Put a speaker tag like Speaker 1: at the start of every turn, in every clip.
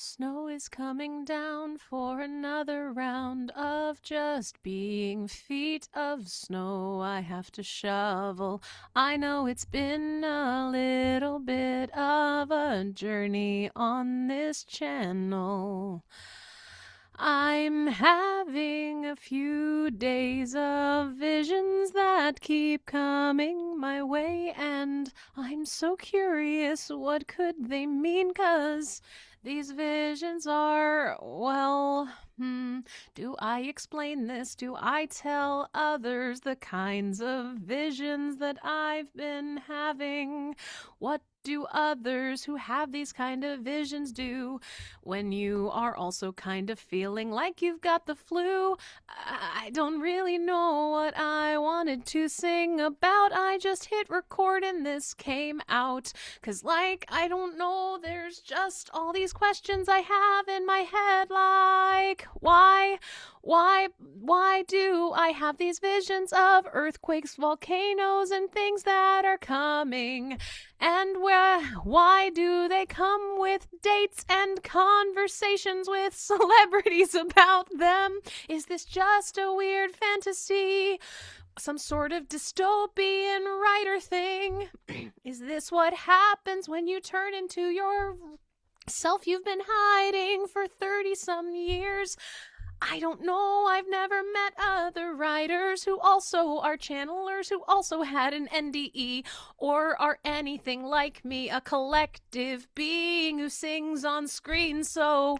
Speaker 1: Snow is coming down for another round of just being feet of snow I have to shovel. I know it's been a little bit of a journey on this channel. I'm having a few days of visions that keep coming my way, and I'm so curious what could they mean, 'cause these visions are, well, do I explain this? Do I tell others the kinds of visions that I've been having? What do others who have these kind of visions do when you are also kind of feeling like you've got the flu? I don't really know what I wanted to sing about. I just hit record and this came out. 'Cause, like, I don't know, there's just all these questions I have in my head, like, why do I have these visions of earthquakes, volcanoes, and things that are coming? And why do they come with dates and conversations with celebrities about them? Is this just a weird fantasy? Some sort of dystopian writer thing? Is this what happens when you turn into your self you've been hiding for 30 some years? I don't know. I've never met other writers who also are channelers, who also had an NDE, or are anything like me, a collective being who sings on screen. So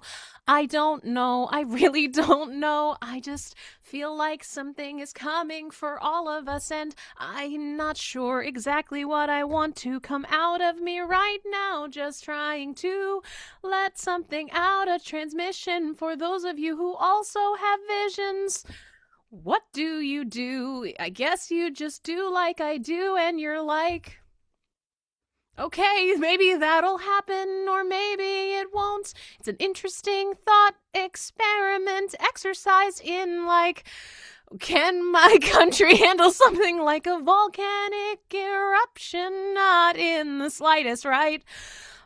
Speaker 1: I don't know. I really don't know. I just feel like something is coming for all of us, and I'm not sure exactly what I want to come out of me right now. Just trying to let something out, a transmission for those of you who also have visions. What do you do? I guess you just do like I do, and you're like, okay, maybe that'll happen, or maybe it won't. It's an interesting thought experiment exercise in, like, can my country handle something like a volcanic eruption? Not in the slightest, right?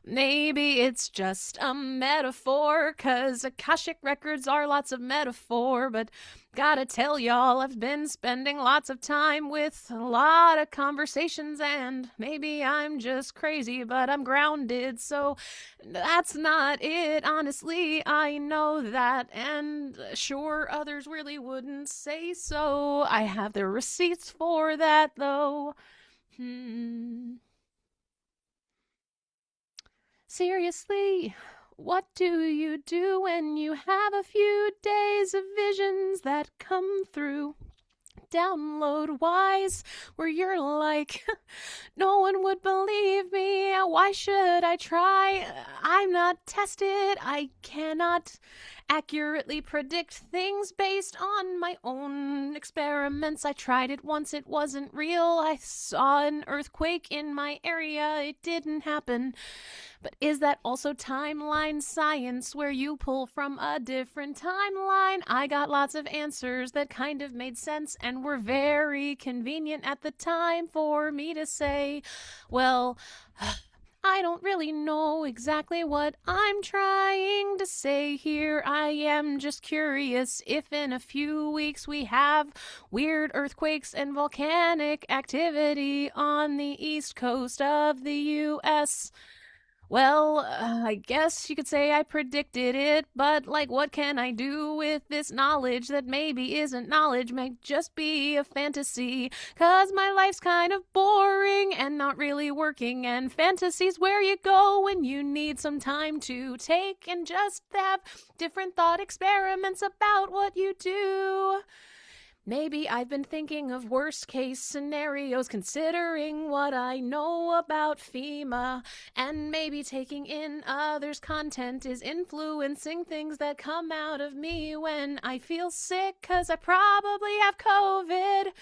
Speaker 1: Maybe it's just a metaphor, 'cause Akashic records are lots of metaphor, but gotta tell y'all, I've been spending lots of time with a lot of conversations, and maybe I'm just crazy, but I'm grounded, so that's not it. Honestly, I know that, and sure, others really wouldn't say so. I have the receipts for that, though. Seriously, what do you do when you have a few days of visions that come through download wise, where you're like, no one would believe me, why should I try? I'm not tested, I cannot accurately predict things based on my own experiments. I tried it once, it wasn't real. I saw an earthquake in my area, it didn't happen. But is that also timeline science, where you pull from a different timeline? I got lots of answers that kind of made sense and were very convenient at the time for me to say, well, I don't really know exactly what I'm trying to say here. I am just curious if in a few weeks we have weird earthquakes and volcanic activity on the east coast of the US. Well, I guess you could say I predicted it, but, like, what can I do with this knowledge that maybe isn't knowledge, may just be a fantasy? 'Cause my life's kind of boring and not really working, and fantasy's where you go when you need some time to take and just have different thought experiments about what you do. Maybe I've been thinking of worst case scenarios, considering what I know about FEMA, and maybe taking in others' content is influencing things that come out of me when I feel sick, 'cause I probably have COVID.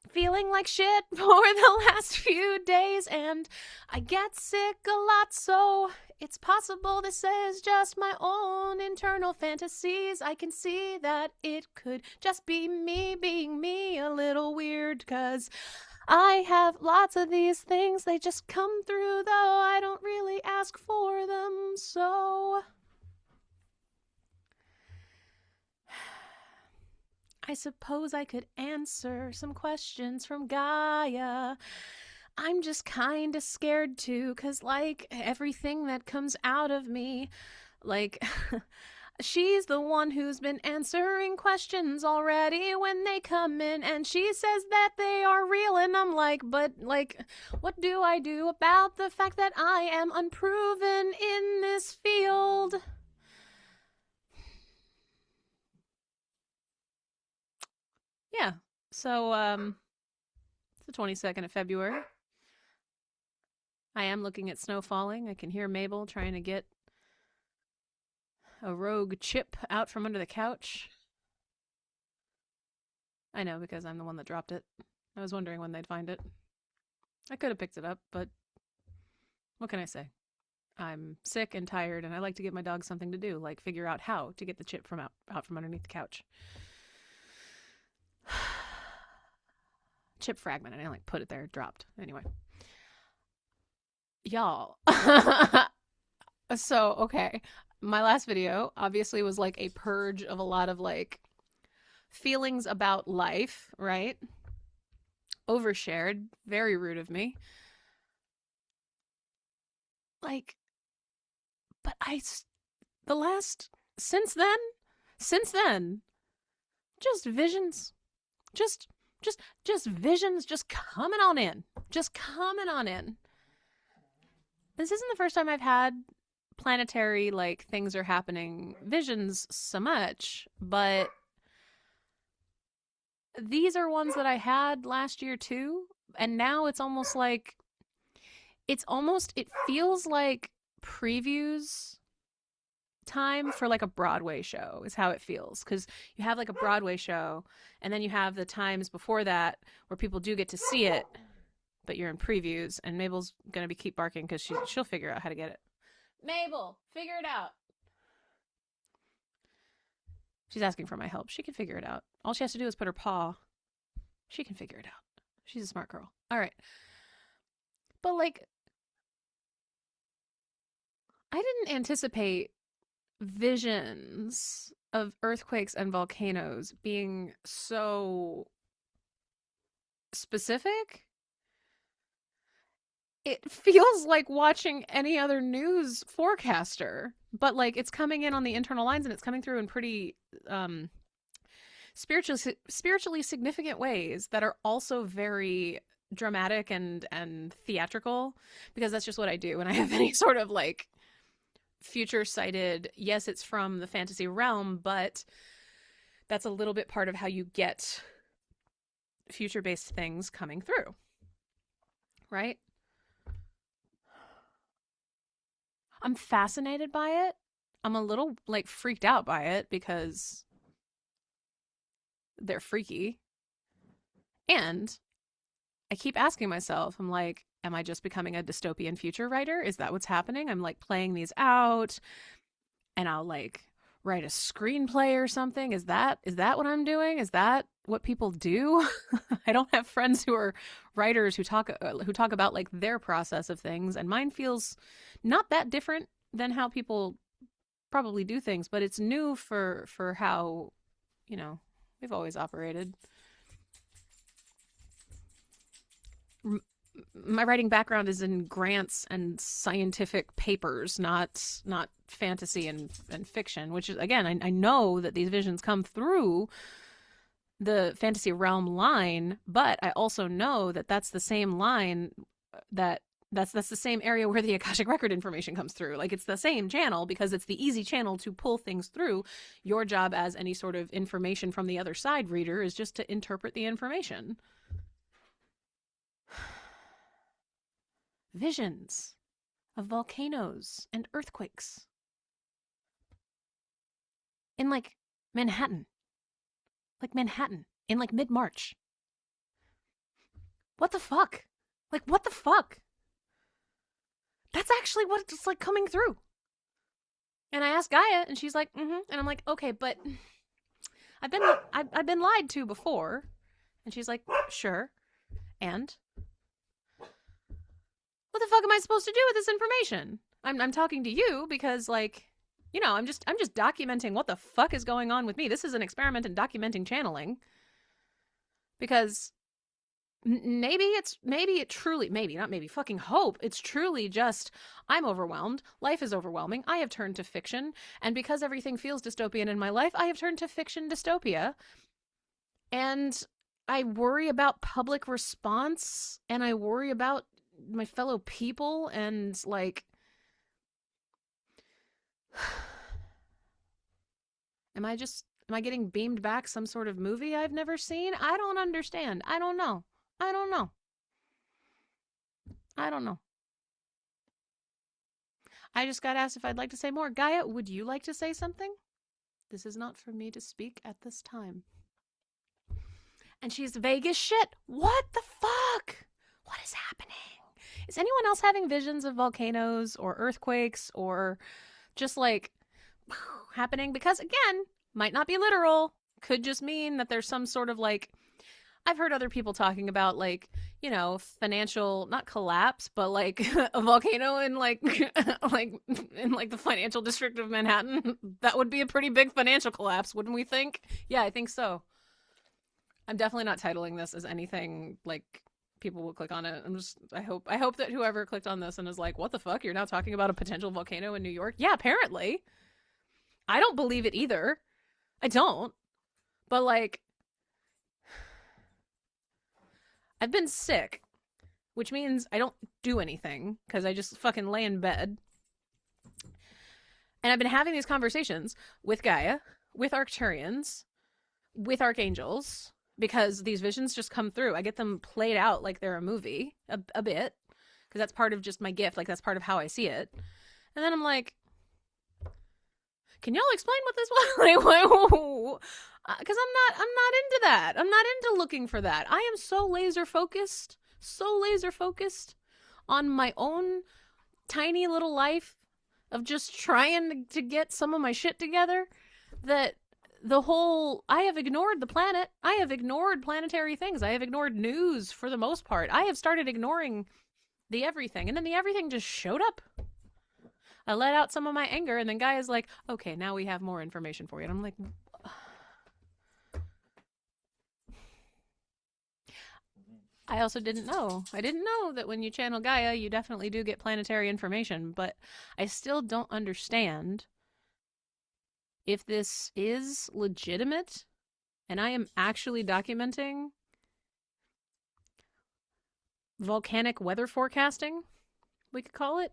Speaker 1: Feeling like shit for the last few days, and I get sick a lot, so it's possible this is just my own internal fantasies. I can see that it could just be me being me, a little weird, 'cause I have lots of these things. They just come through, though I don't really ask for them, so I suppose I could answer some questions from Gaia. I'm just kind of scared too, because, like, everything that comes out of me, like, she's the one who's been answering questions already when they come in, and she says that they are real, and I'm like, but, like, what do I do about the fact that I am unproven in this field? Yeah, so, it's the 22nd of February. I am looking at snow falling. I can hear Mabel trying to get a rogue chip out from under the couch. I know, because I'm the one that dropped it. I was wondering when they'd find it. I could have picked it up, but what can I say? I'm sick and tired, and I like to give my dog something to do, like figure out how to get the chip from out from underneath the couch. Chip fragment, and I like put it there, dropped. Anyway. Y'all. So, okay. My last video obviously was like a purge of a lot of like feelings about life, right? Overshared. Very rude of me. Like, but since then, just visions. Just visions just coming on in. Just coming on in. This isn't the first time I've had planetary, like, things are happening visions so much, but these are ones that I had last year too, and now it's almost like it feels like previews time for like a Broadway show is how it feels, because you have like a Broadway show and then you have the times before that where people do get to see it, but you're in previews, and Mabel's gonna keep barking because she'll figure out how to get it. Mabel, figure it out. She's asking for my help. She can figure it out. All she has to do is put her paw. She can figure it out. She's a smart girl. All right. But, like, I didn't anticipate visions of earthquakes and volcanoes being so specific. It feels like watching any other news forecaster, but like it's coming in on the internal lines, and it's coming through in pretty spiritually significant ways that are also very dramatic and theatrical, because that's just what I do when I have any sort of like future sighted. Yes, it's from the fantasy realm, but that's a little bit part of how you get future based things coming through, right? I'm fascinated by it. I'm a little like freaked out by it because they're freaky. And I keep asking myself, I'm like, am I just becoming a dystopian future writer? Is that what's happening? I'm like playing these out, and I'll like write a screenplay or something. Is that what I'm doing? Is that what people do? I don't have friends who are writers who talk about like their process of things, and mine feels not that different than how people probably do things, but it's new for how, you know, we've always operated. My writing background is in grants and scientific papers, not fantasy and fiction, which is, again, I know that these visions come through the fantasy realm line, but I also know that that's the same line that's the same area where the Akashic Record information comes through. Like, it's the same channel because it's the easy channel to pull things through. Your job as any sort of information from the other side reader is just to interpret the information. Visions of volcanoes and earthquakes in like Manhattan in like mid-March. What the fuck? Like, what the fuck? That's actually what it's like coming through. And I asked Gaia, and she's like, and I'm like, okay, but I've been lied to before. And she's like, sure. And what the fuck am I supposed to do with this information? I'm talking to you because, like, You know, I'm just documenting what the fuck is going on with me. This is an experiment in documenting channeling, because maybe it truly, maybe not maybe, fucking hope it's truly just I'm overwhelmed, life is overwhelming, I have turned to fiction, and because everything feels dystopian in my life, I have turned to fiction dystopia, and I worry about public response, and I worry about my fellow people, and like am I getting beamed back some sort of movie I've never seen? I don't understand. I don't know. I don't know. I don't know. I just got asked if I'd like to say more. Gaia, would you like to say something? This is not for me to speak at this time. And she's vague as shit. What the fuck? What is happening? Is anyone else having visions of volcanoes or earthquakes or just like happening? Because again, might not be literal. Could just mean that there's some sort of like, I've heard other people talking about like, you know, financial, not collapse, but like a volcano in like like in like the financial district of Manhattan. That would be a pretty big financial collapse, wouldn't we think? Yeah, I think so. I'm definitely not titling this as anything like people will click on it. I hope that whoever clicked on this and is like, what the fuck? You're now talking about a potential volcano in New York? Yeah, apparently. I don't believe it either. I don't. But like, I've been sick, which means I don't do anything because I just fucking lay in bed. And I've been having these conversations with Gaia, with Arcturians, with archangels, because these visions just come through. I get them played out like they're a movie, a bit, because that's part of just my gift. Like, that's part of how I see it. And then I'm like, can y'all explain what this was? Like, because I'm not into that. I'm not into looking for that. I am so laser focused on my own tiny little life of just trying to get some of my shit together that I have ignored the planet. I have ignored planetary things. I have ignored news for the most part. I have started ignoring the everything, and then the everything just showed up. I let out some of my anger, and then Guy is like, okay, now we have more information for you. And I'm like, I also didn't know. I didn't know that when you channel Gaia, you definitely do get planetary information, but I still don't understand if this is legitimate and I am actually documenting volcanic weather forecasting, we could call it.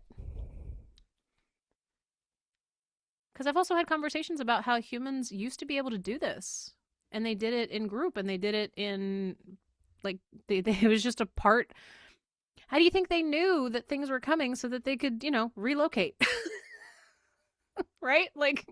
Speaker 1: Because I've also had conversations about how humans used to be able to do this. And they did it in group, and they did it in, like, it was just a part. How do you think they knew that things were coming so that they could, you know, relocate? Right? Like,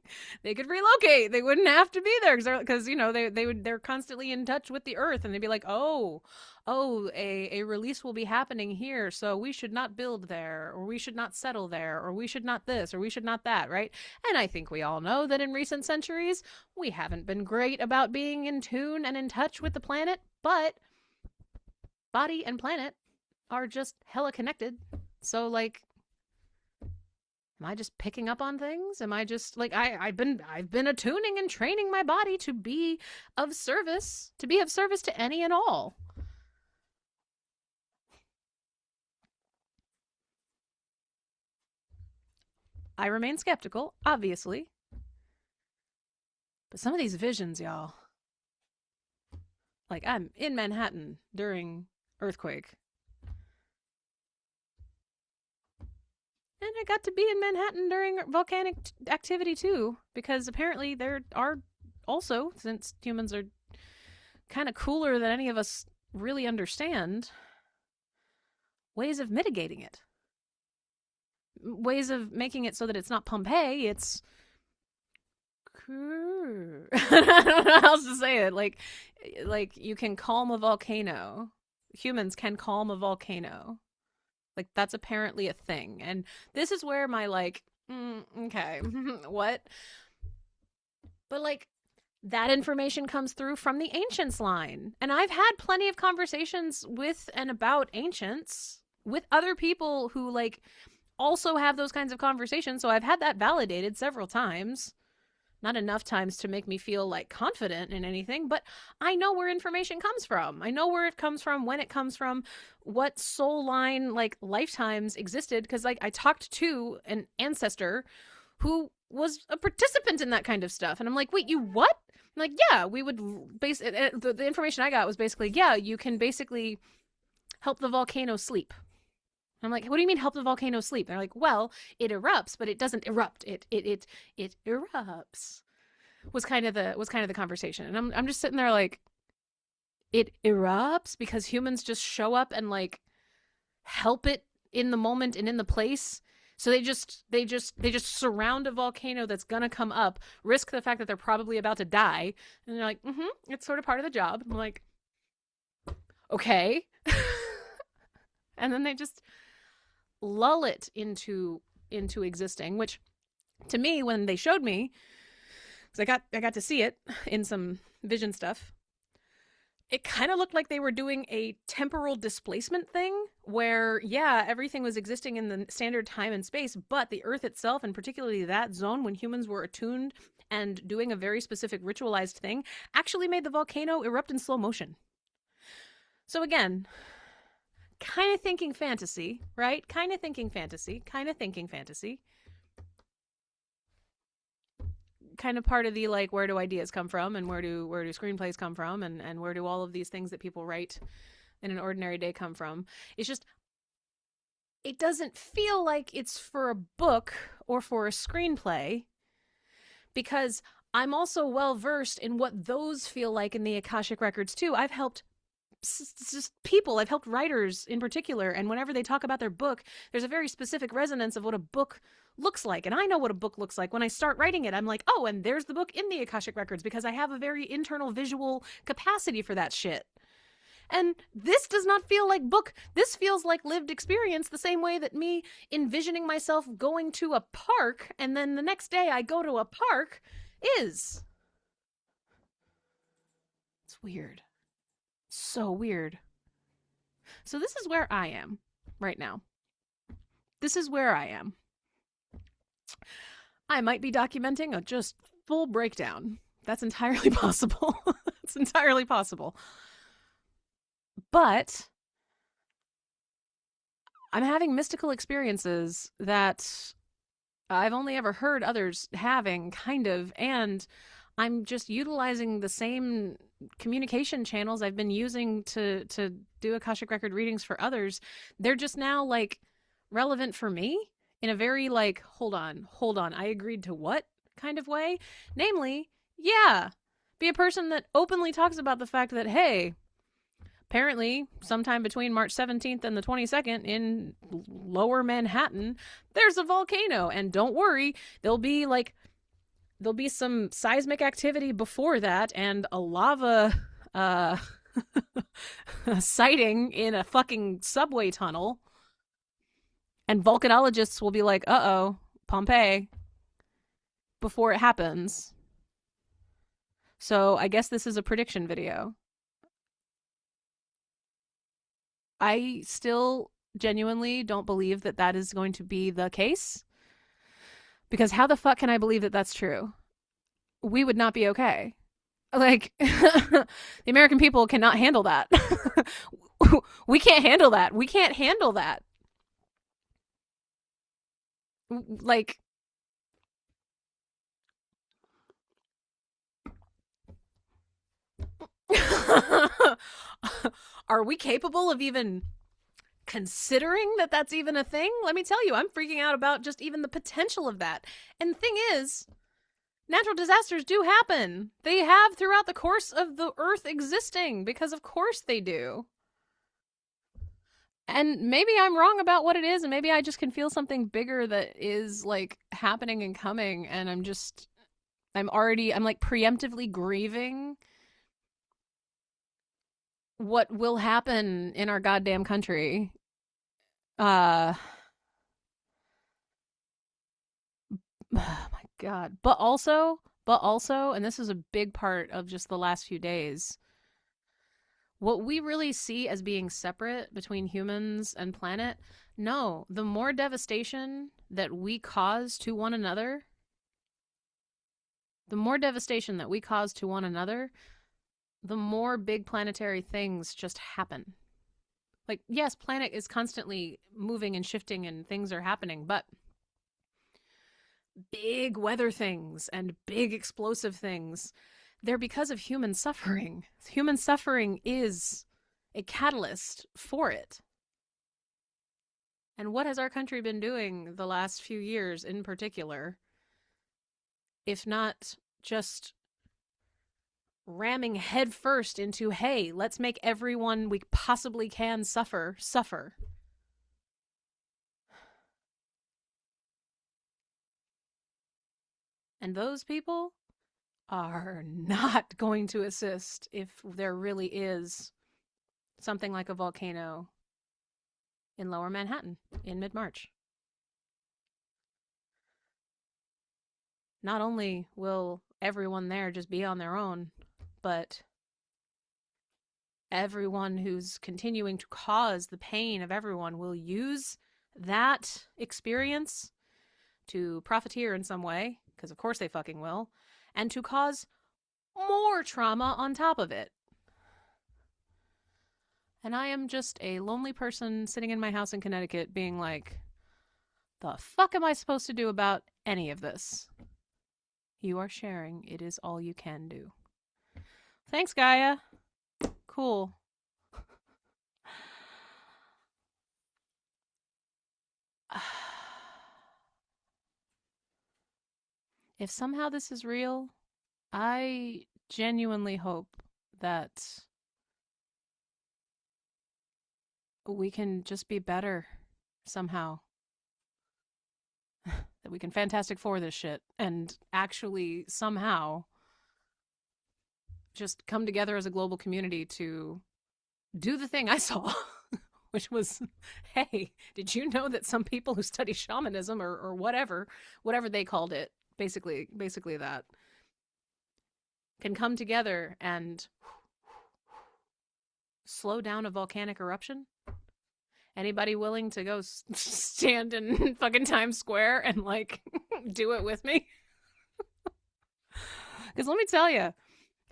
Speaker 1: they could relocate. They wouldn't have to be there because you know, they're constantly in touch with the earth, and they'd be like, oh, a release will be happening here, so we should not build there, or we should not settle there, or we should not this, or we should not that, right? And I think we all know that in recent centuries, we haven't been great about being in tune and in touch with the planet, but body and planet are just hella connected. So like, am I just picking up on things? Am I just like, I've been attuning and training my body to be of service to any and all. I remain skeptical, obviously. But some of these visions, y'all. Like, I'm in Manhattan during earthquake. And I got to be in Manhattan during volcanic activity too, because apparently there are also, since humans are kind of cooler than any of us really understand, ways of mitigating it. Ways of making it so that it's not Pompeii, it's I don't know how else to say it. Like you can calm a volcano. Humans can calm a volcano. Like, that's apparently a thing. And this is where my, like, okay, what? But, like, that information comes through from the ancients line. And I've had plenty of conversations with and about ancients with other people who, like, also have those kinds of conversations. So I've had that validated several times. Not enough times to make me feel like confident in anything, but I know where information comes from. I know where it comes from, when it comes from, what soul line like lifetimes existed, because like I talked to an ancestor who was a participant in that kind of stuff, and I'm like, wait, you what? I'm like, yeah, we would the information I got was basically, yeah, you can basically help the volcano sleep. I'm like, what do you mean help the volcano sleep? They're like, well, it erupts, but it doesn't erupt. It erupts. Was kind of the conversation. And I'm just sitting there like, it erupts because humans just show up and like help it in the moment and in the place. So they just surround a volcano that's gonna come up, risk the fact that they're probably about to die, and they're like, it's sort of part of the job. I'm like, okay. And then they just lull it into existing, which to me, when they showed me, because I got to see it in some vision stuff, it kind of looked like they were doing a temporal displacement thing where, yeah, everything was existing in the standard time and space, but the Earth itself, and particularly that zone when humans were attuned and doing a very specific ritualized thing, actually made the volcano erupt in slow motion. So again, kind of thinking fantasy, right? Kind of thinking fantasy. Kind of part of the like, where do ideas come from, and where do screenplays come from, and where do all of these things that people write in an ordinary day come from. It's just, it doesn't feel like it's for a book or for a screenplay, because I'm also well versed in what those feel like in the Akashic Records too. I've helped just people, I've helped writers in particular, and whenever they talk about their book, there's a very specific resonance of what a book looks like. And I know what a book looks like. When I start writing it, I'm like, oh, and there's the book in the Akashic Records, because I have a very internal visual capacity for that shit. And this does not feel like book. This feels like lived experience, the same way that me envisioning myself going to a park and then the next day I go to a park is. It's weird. So weird. So this is where I am right now. This is where I am. I might be documenting a just full breakdown. That's entirely possible. It's entirely possible. But I'm having mystical experiences that I've only ever heard others having, kind of, and I'm just utilizing the same communication channels I've been using to do Akashic Record readings for others. They're just now like relevant for me in a very like, hold on, I agreed to what kind of way? Namely, yeah, be a person that openly talks about the fact that, hey, apparently sometime between March 17th and the 22nd in lower Manhattan, there's a volcano. And don't worry, there'll be some seismic activity before that and a lava sighting in a fucking subway tunnel. And volcanologists will be like, uh-oh, Pompeii, before it happens. So I guess this is a prediction video. I still genuinely don't believe that that is going to be the case. Because how the fuck can I believe that that's true? We would not be okay. Like, the American people cannot handle that. We can't handle that. We can't handle that. Like, are we capable of even considering that that's even a thing? Let me tell you, I'm freaking out about just even the potential of that. And the thing is, natural disasters do happen. They have throughout the course of the Earth existing, because of course they do. And maybe I'm wrong about what it is, and maybe I just can feel something bigger that is like happening and coming, and I'm like preemptively grieving what will happen in our goddamn country. Oh my God. But also, and this is a big part of just the last few days, What we really see as being separate between humans and planet, no, the more devastation that we cause to one another, the more devastation that we cause to one another, the more big planetary things just happen. Like, yes, planet is constantly moving and shifting and things are happening, but big weather things and big explosive things, they're because of human suffering. Human suffering is a catalyst for it. And what has our country been doing the last few years in particular, if not just ramming headfirst into, hey, let's make everyone we possibly can suffer. And those people are not going to assist if there really is something like a volcano in Lower Manhattan in mid-March. Not only will everyone there just be on their own, but everyone who's continuing to cause the pain of everyone will use that experience to profiteer in some way, because of course they fucking will, and to cause more trauma on top of it. And I am just a lonely person sitting in my house in Connecticut being like, the fuck am I supposed to do about any of this? You are sharing. It is all you can do. Thanks, Gaia. Cool. If somehow this is real, I genuinely hope that we can just be better somehow. That we can Fantastic Four this shit and actually somehow just come together as a global community to do the thing I saw, which was, hey, did you know that some people who study shamanism or whatever they called it, basically that, can come together and slow down a volcanic eruption? Anybody willing to go stand in fucking Times Square and, like, do it with me? Because let me tell you,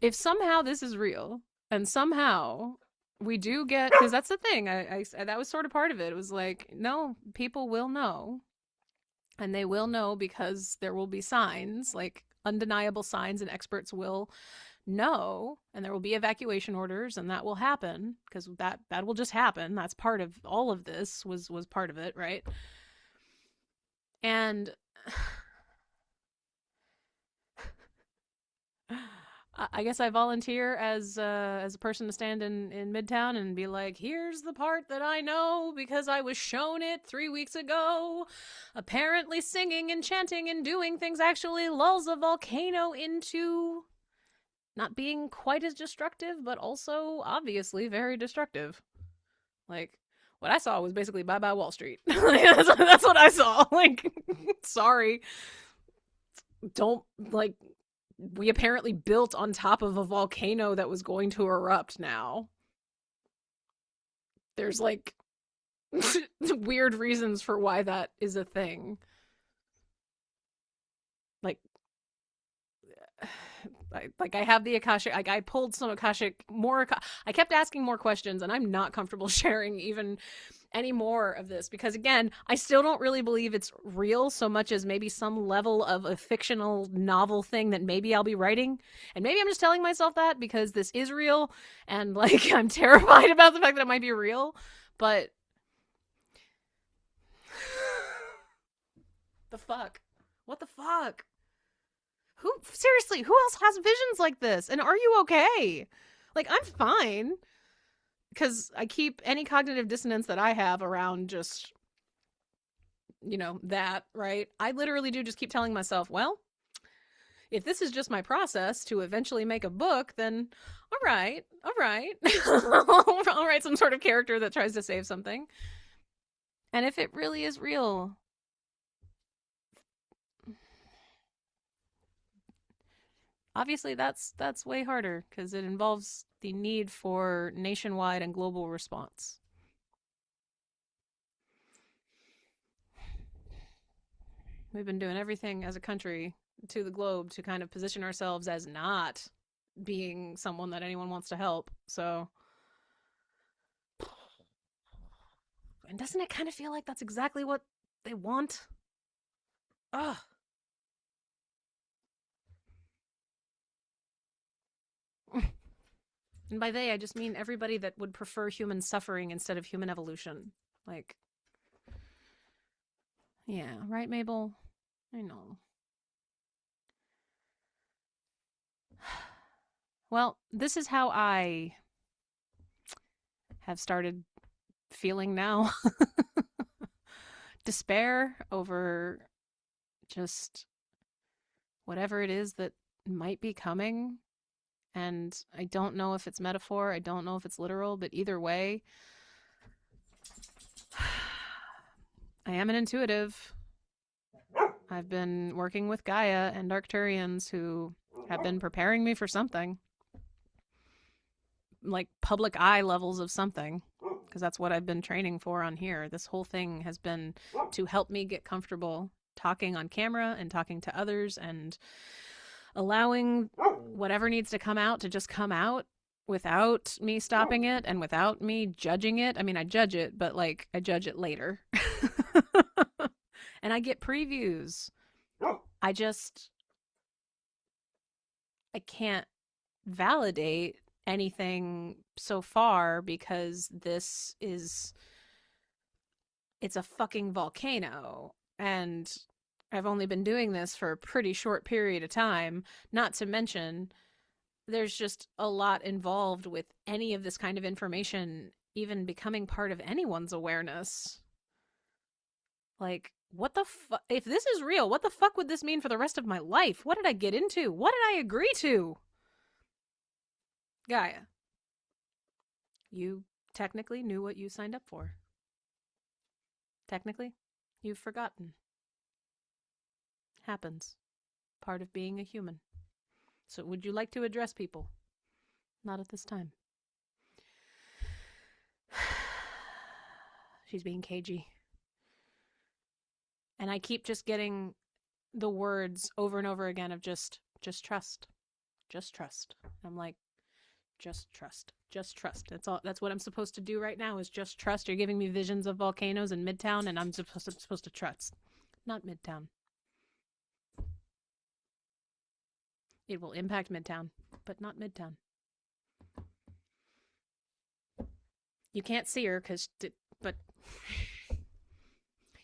Speaker 1: if somehow this is real, and somehow we do get, because that's the thing, I that was sort of part of it. It was like, no, people will know. And they will know because there will be signs, like undeniable signs, and experts will know, and there will be evacuation orders, and that will happen, because that will just happen. That's part of all of this, was part of it, right? And I guess I volunteer as a person to stand in Midtown and be like, here's the part that I know because I was shown it 3 weeks ago. Apparently singing and chanting and doing things actually lulls a volcano into not being quite as destructive, but also obviously very destructive. Like, what I saw was basically bye-bye Wall Street. That's what I saw. Like, sorry. Don't, like, we apparently built on top of a volcano that was going to erupt now. There's, like, weird reasons for why that is a thing. Like, I have the Akashic, I pulled some Akashic, I kept asking more questions, and I'm not comfortable sharing even any more of this, because again, I still don't really believe it's real so much as maybe some level of a fictional novel thing that maybe I'll be writing. And maybe I'm just telling myself that because this is real, and, like, I'm terrified about the fact that it might be real, but the fuck? What the fuck? Seriously, who else has visions like this? And are you okay? Like, I'm fine. Because I keep any cognitive dissonance that I have around just, that, right? I literally do just keep telling myself, well, if this is just my process to eventually make a book, then all right. I'll write some sort of character that tries to save something. And if it really is real, Obviously, that's way harder because it involves the need for nationwide and global response. We've been doing everything as a country to the globe to kind of position ourselves as not being someone that anyone wants to help. So, and doesn't it kind of feel like that's exactly what they want? Ugh. And by they, I just mean everybody that would prefer human suffering instead of human evolution. Like, yeah, right, Mabel? I know. Well, this is how I have started feeling now. Despair over just whatever it is that might be coming. And I don't know if it's metaphor, I don't know if it's literal, but either way, I am an intuitive. I've been working with Gaia and Arcturians who have been preparing me for something. Like public eye levels of something. Because that's what I've been training for on here. This whole thing has been to help me get comfortable talking on camera and talking to others and allowing whatever needs to come out to just come out without me stopping it and without me judging it. I mean, I judge it, but like I judge it later. And I get previews. I can't validate anything so far because it's a fucking volcano. And I've only been doing this for a pretty short period of time, not to mention there's just a lot involved with any of this kind of information even becoming part of anyone's awareness. Like, what the fuck? If this is real, what the fuck would this mean for the rest of my life? What did I get into? What did I agree to? Gaia, you technically knew what you signed up for. Technically, you've forgotten. Happens. Part of being a human. So would you like to address people? Not at this time. She's being cagey. And I keep just getting the words over and over again of just trust. Just trust. I'm like, just trust. Just trust. That's what I'm supposed to do right now is just trust. You're giving me visions of volcanoes in Midtown and I'm supposed to trust. Not Midtown. It will impact Midtown, but not Midtown. You can't see her but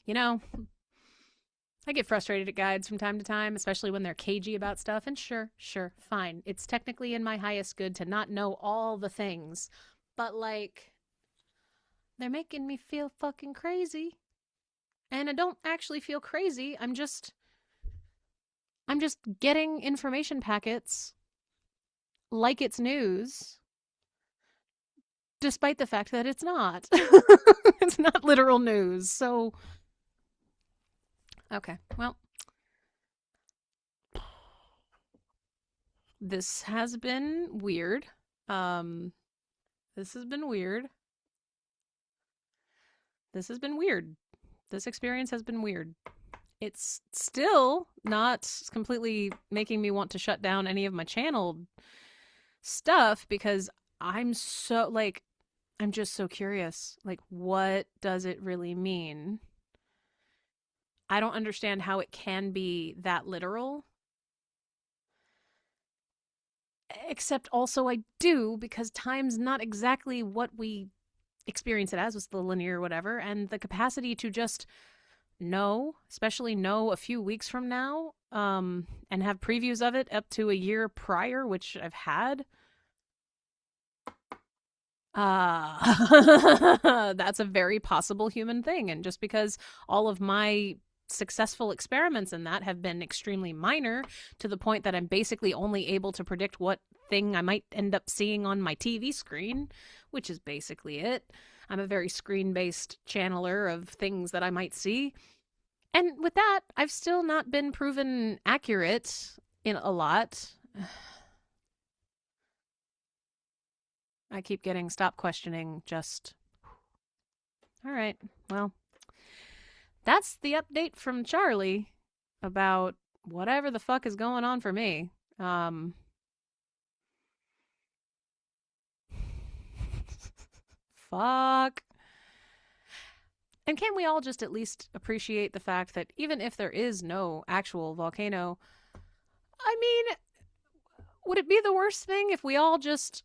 Speaker 1: you know, I get frustrated at guides from time to time, especially when they're cagey about stuff. And sure, fine. It's technically in my highest good to not know all the things. But, like, they're making me feel fucking crazy. And I don't actually feel crazy. I'm just getting information packets like it's news, despite the fact that it's not. It's not literal news. So, okay, well, this has been weird. This has been weird. This has been weird. This experience has been weird. It's still not completely making me want to shut down any of my channel stuff because I'm just so curious. Like, what does it really mean? I don't understand how it can be that literal. Except also I do, because time's not exactly what we experience it as, with the linear whatever, and the capacity to just know, especially know a few weeks from now, and have previews of it up to a year prior, which I've had. That's a very possible human thing. And just because all of my successful experiments in that have been extremely minor, to the point that I'm basically only able to predict what thing I might end up seeing on my TV screen, which is basically it. I'm a very screen-based channeler of things that I might see. And with that, I've still not been proven accurate in a lot. I keep getting stop questioning, just. All right. Well, that's the update from Charlie about whatever the fuck is going on for me. Fuck. And can we all just at least appreciate the fact that even if there is no actual volcano, I mean, would it be the worst thing if we all just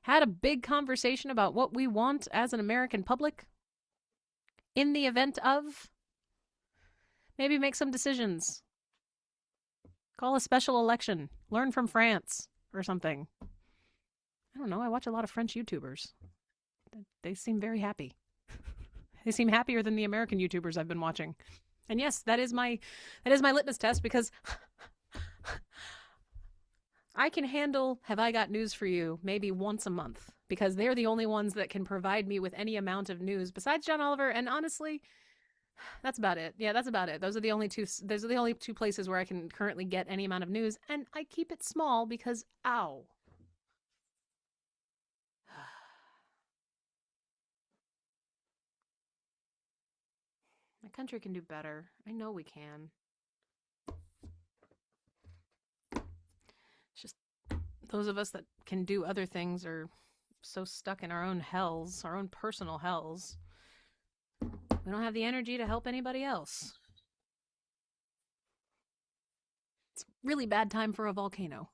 Speaker 1: had a big conversation about what we want as an American public in the event of? Maybe make some decisions. Call a special election. Learn from France or something. I don't know. I watch a lot of French YouTubers. They seem very happy. They seem happier than the American YouTubers I've been watching. And yes, that is my litmus test, because I can handle Have I Got News for You maybe once a month, because they're the only ones that can provide me with any amount of news besides John Oliver. And honestly, that's about it. Yeah, that's about it. Those are the only two places where I can currently get any amount of news, and I keep it small because ow. My country can do better. I know we can. It's just those of us that can do other things are so stuck in our own hells, our own personal hells. We don't have the energy to help anybody else. It's a really bad time for a volcano.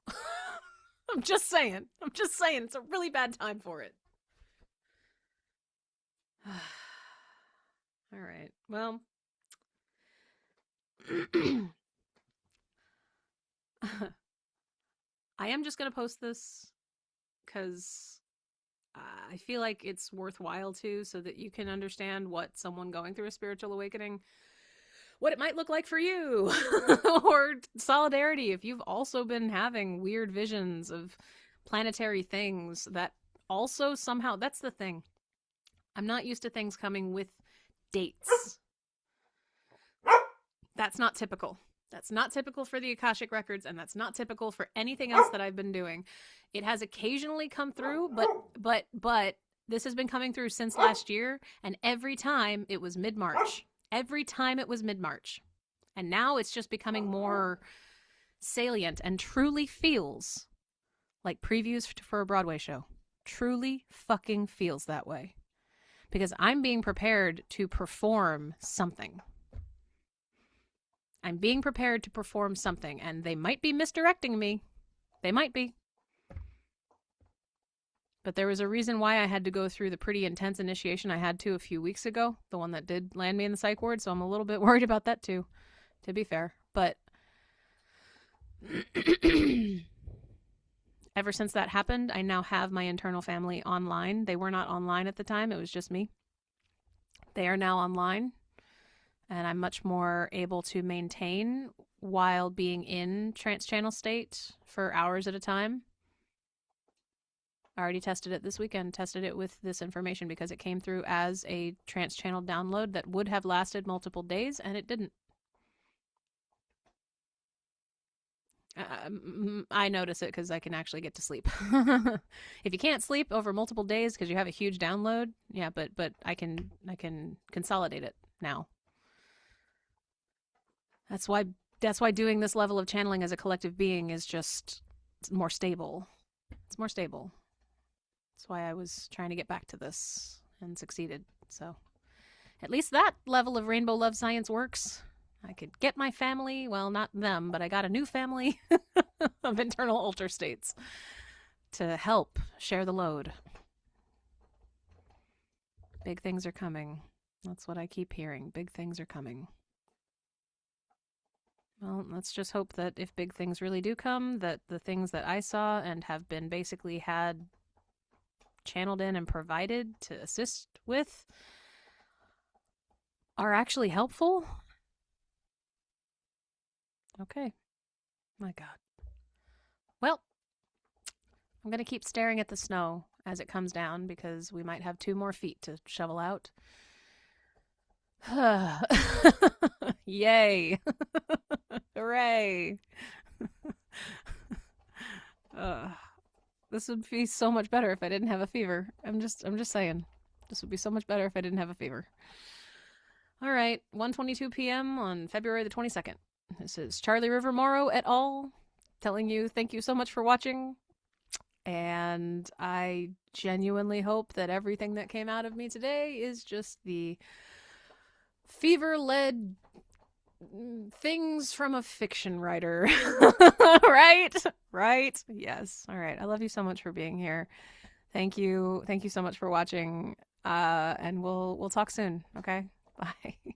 Speaker 1: I'm just saying. It's a really bad time for it. All right. Well, I am just going to post this because I feel like it's worthwhile to, so that you can understand what someone going through a spiritual awakening, what it might look like for you, or solidarity if you've also been having weird visions of planetary things that also somehow, that's the thing. I'm not used to things coming with dates. That's not typical. That's not typical for the Akashic Records, and that's not typical for anything else that I've been doing. It has occasionally come through, but this has been coming through since last year, and every time it was mid-March. And now it's just becoming more salient and truly feels like previews for a Broadway show. Truly fucking feels that way. Because I'm being prepared to perform something. I'm being prepared to perform something, and they might be misdirecting me. They might be. But there was a reason why I had to go through the pretty intense initiation I had to a few weeks ago, the one that did land me in the psych ward, so I'm a little bit worried about that too, to be fair. But ever since that happened, I now have my internal family online. They were not online at the time. It was just me. They are now online, and I'm much more able to maintain while being in trance channel state for hours at a time. I already tested it this weekend, tested it with this information because it came through as a trance channel download that would have lasted multiple days, and it didn't. I notice it because I can actually get to sleep. If you can't sleep over multiple days because you have a huge download, yeah, but I can consolidate it now. That's why doing this level of channeling as a collective being is just more stable. It's more stable. That's why I was trying to get back to this and succeeded. So at least that level of rainbow love science works. I could get my family, well, not them, but I got a new family of internal alter states to help share the load. Big things are coming. That's what I keep hearing. Big things are coming. Well, let's just hope that if big things really do come, that the things that I saw and have been basically had channeled in and provided to assist with are actually helpful. Okay. My God. Well, I'm going to keep staring at the snow as it comes down because we might have 2 more feet to shovel out. Yay. Hooray. This would be so much better if I didn't have a fever. I'm just saying. This would be so much better if I didn't have a fever. All right, 1:22 p.m. on February the 22nd. This is Charlie River Morrow et al. Telling you thank you so much for watching. And I genuinely hope that everything that came out of me today is just the fever-led things from a fiction writer. Right? Right? Yes. All right. I love you so much for being here. Thank you. Thank you so much for watching. And we'll talk soon, okay? Bye.